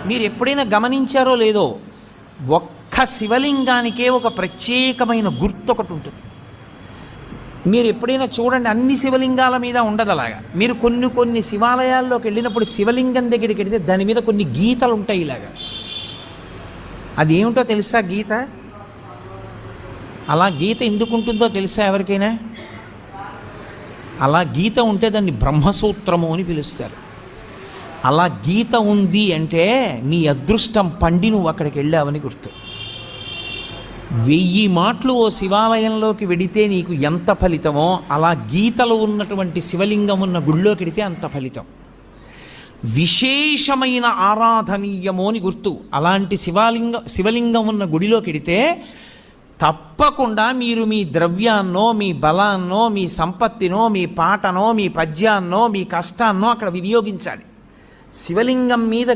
మీరు ఎప్పుడైనా గమనించారో లేదో, ఒక్క శివలింగానికే ఒక ప్రత్యేకమైన గుర్తు ఒకటి ఉంటుంది. మీరు ఎప్పుడైనా చూడండి, అన్ని శివలింగాల మీద ఉండదు అలాగా. మీరు కొన్ని కొన్ని శివాలయాల్లోకి వెళ్ళినప్పుడు శివలింగం దగ్గరికి వెళితే దాని మీద కొన్ని గీతలు ఉంటాయి ఇలాగా. అది ఏమిటో తెలుసా గీత? అలా గీత ఎందుకు ఉంటుందో తెలుసా ఎవరికైనా? అలా గీత ఉంటే దాన్ని బ్రహ్మసూత్రము అని పిలుస్తారు. అలా గీత ఉంది అంటే నీ అదృష్టం పండి నువ్వు అక్కడికి వెళ్ళావని గుర్తు. 1000 మాటలు ఓ శివాలయంలోకి వెడితే నీకు ఎంత ఫలితమో, అలా గీతలు ఉన్నటువంటి శివలింగం ఉన్న గుళ్ళోకి వెడితే అంత ఫలితం. విశేషమైన ఆరాధనీయమో అని గుర్తు. అలాంటి శివలింగం ఉన్న గుడిలోకి వెడితే తప్పకుండా మీరు మీ ద్రవ్యాన్నో, మీ బలాన్నో, మీ సంపత్తినో, మీ పాటనో, మీ పద్యాన్నో, మీ కష్టాన్నో అక్కడ వినియోగించాలి. శివలింగం మీద